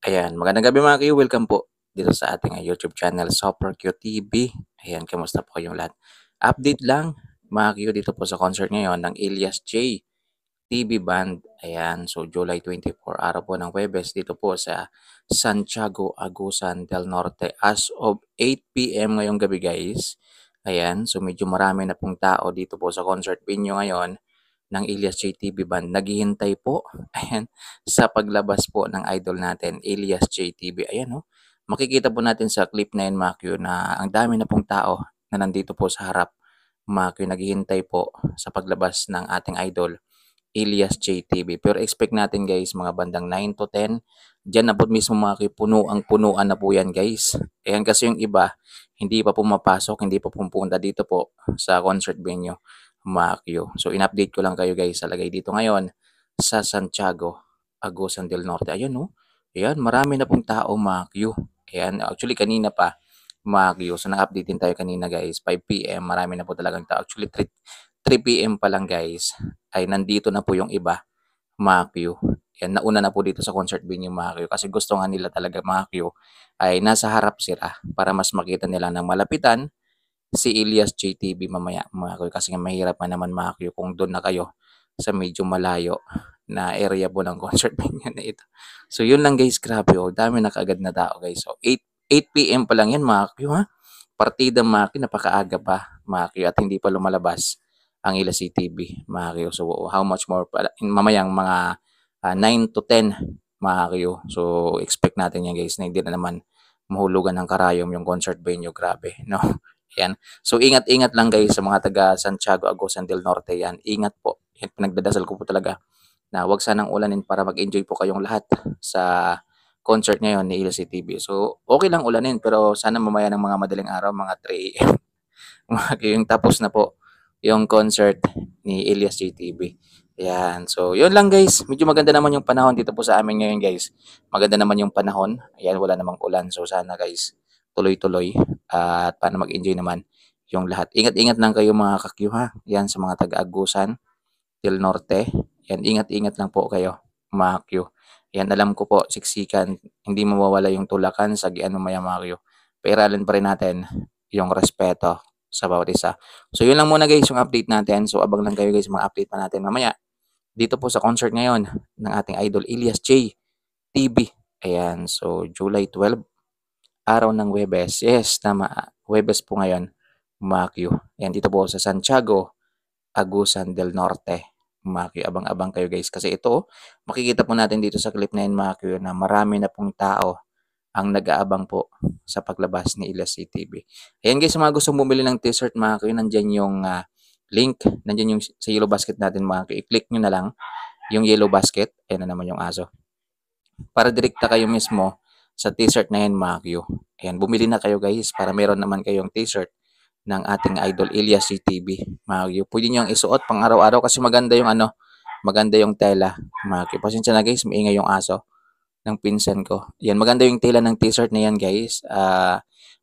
Ayan, magandang gabi mga Q. Welcome po dito sa ating YouTube channel, Super Q TV. Ayan, kamusta po kayong lahat? Update lang mga Q dito po sa concert ngayon ng Elias J. TV Band. Ayan, so July 24, araw po ng Webes dito po sa Santiago, Agusan del Norte as of 8 p.m. ngayong gabi guys. Ayan, so medyo marami na pong tao dito po sa concert venue ngayon ng Elias JTV Band. Naghihintay po ayan, sa paglabas po ng idol natin, Elias JTV. Ayan, oh. Makikita po natin sa clip na yun, Makyo, na ang dami na pong tao na nandito po sa harap. Makyo, naghihintay po sa paglabas ng ating idol, Elias JTV. Pero expect natin guys, mga bandang 9 to 10. Diyan na po mismo mga puno ang punuan na po yan guys. Ayan kasi yung iba, hindi pa pumapasok, hindi pa pupunta dito po sa concert venue. Makyo. So in-update ko lang kayo guys sa lagay dito ngayon sa Santiago, Agusan del Norte. Ayan oh. Ayan, marami na pong tao Makyo. Ayan, actually kanina pa Makyo. So nang-update din tayo kanina guys, 5 p.m. Marami na po talagang tao. Actually 3 p.m. pa lang guys ay nandito na po yung iba Makyo. Yan, nauna na po dito sa concert venue Makyo kasi gusto nga nila talaga Makyo ay nasa harap sila para mas makita nila ng malapitan si Elias JTV mamaya Makyo kasi nga mahirap pa naman Makyo kung doon na kayo sa medyo malayo na area po ng concert venue na ito. So yun lang guys, grabe oh, dami na kaagad na tao guys. So 8 p.m. pa lang yan Makyo ha. Partida Makyo, napakaaga pa Makyo at hindi pa lumalabas ang Elias JTV Makyo. So how much more pala mamayang mga 9 to 10 Makyo. So expect natin yan guys na hindi na naman mahulugan ng karayom yung concert venue. Grabe, no? Yan. So ingat-ingat lang guys sa mga taga Santiago, Agusan del Norte yan. Ingat po. Yan, pinagdadasal ko po talaga na wag sanang ulanin para mag-enjoy po kayong lahat sa concert ngayon ni Elias TV. So okay lang ulanin pero sana mamaya ng mga madaling araw, mga 3 a.m. yung tapos na po yung concert ni Elias JTV. Ayan. So, yun lang guys. Medyo maganda naman yung panahon dito po sa amin ngayon guys. Maganda naman yung panahon. Ayan, wala namang ulan. So, sana guys, tuloy-tuloy. At para mag-enjoy naman yung lahat. Ingat-ingat lang kayo mga kakyu ha. Yan sa mga taga-Agusan del Norte. Yan, ingat-ingat lang po kayo mga kakyu. Yan, alam ko po, siksikan. Hindi mawawala yung tulakan, sagian mamaya mga kakyu. Pairalin pa rin natin yung respeto sa bawat isa. So, yun lang muna guys yung update natin. So, abang lang kayo guys mga update pa natin mamaya dito po sa concert ngayon ng ating idol Elias J. TV. Ayan, so July 12, araw ng Huwebes. Yes, tama. Huwebes po ngayon, Makyo. Ayan, dito po sa Santiago, Agusan del Norte. Makyo, abang-abang kayo guys. Kasi ito, makikita po natin dito sa clip na yun, Makyo, na marami na pong tao ang nag-aabang po sa paglabas ni Elias TV. Ayan guys, sa mga gustong bumili ng t-shirt, Makyo, nandyan yung link, nandiyan yung sa yellow basket natin mga i-click nyo na lang yung yellow basket, ayan na naman yung aso, para direkta kayo mismo sa t-shirt na yan mga Q. Ayan, bumili na kayo guys para meron naman kayong t-shirt ng ating idol Elias CTV mga Q. Pwede nyo yung isuot pang araw-araw kasi maganda yung maganda yung tela mga Q. Pasensya na guys, maingay yung aso ng pinsan ko. Yan, maganda yung tela ng t-shirt na yan guys.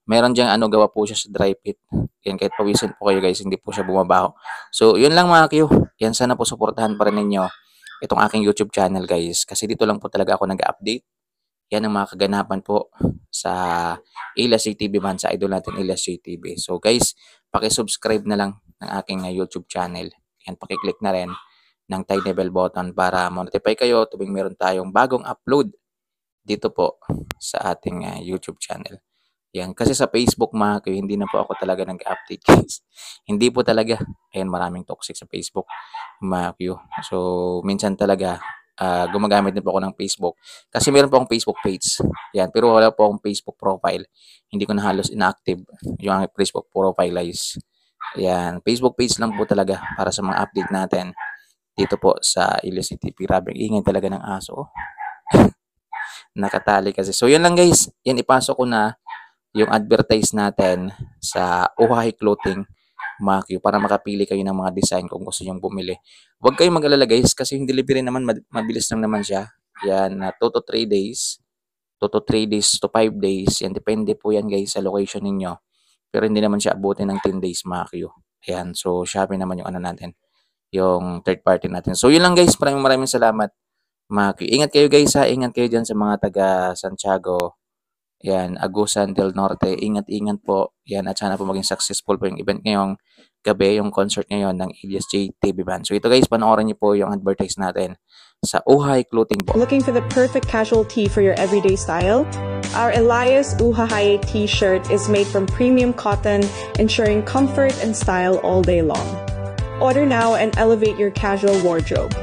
Meron diyang gawa po siya sa dry fit. Yan, kahit pawisin po kayo guys, hindi po siya bumabaho. So, yun lang mga Q. Yan, sana po suportahan pa rin ninyo itong aking YouTube channel guys. Kasi dito lang po talaga ako nag-update. Yan ang mga kaganapan po sa Elias CTV man, sa idol natin Elias CTV. So guys, paki-subscribe na lang ng aking YouTube channel. Yan, paki-click na rin ng tiny bell button para ma-notify kayo tuwing meron tayong bagong upload dito po sa ating YouTube channel. Yan, kasi sa Facebook mga kayo, hindi na po ako talaga nag-update guys. Hindi po talaga. Ayan, maraming toxic sa Facebook mga kayo. So, minsan talaga gumagamit din po ako ng Facebook. Kasi meron po akong Facebook page. Yan, pero wala po akong Facebook profile. Hindi ko na halos inactive yung aking Facebook profile guys. Yan, Facebook page lang po talaga para sa mga update natin dito po sa Illicity. Grabe, ingay talaga ng aso. Nakatali kasi. So, yan lang guys. Yan, ipasok ko na yung advertise natin sa Uhahay Clothing Makyo para makapili kayo ng mga design kung gusto nyong bumili. Huwag kayong mag-alala guys kasi yung delivery naman mabilis lang naman siya. Yan, 2 to 3 days. 2 to 3 days to 5 days. Yan, depende po yan guys sa location ninyo. Pero hindi naman siya abutin ng 10 days Makyo. Ayan, so Shopee naman yung natin. Yung third party natin. So yun lang guys. Maraming salamat Mga Q. Ingat kayo guys ha, ingat kayo dyan sa mga taga Santiago, yan, Agusan del Norte, ingat-ingat po, yan, at sana po maging successful po yung event ngayong gabi, yung concert ngayon ng Elias J TV Band. So ito guys, panoorin niyo po yung advertise natin sa Uhay Clothing po. Looking for the perfect casual tee for your everyday style? Our Elias Uhahaye t-shirt is made from premium cotton, ensuring comfort and style all day long. Order now and elevate your casual wardrobe.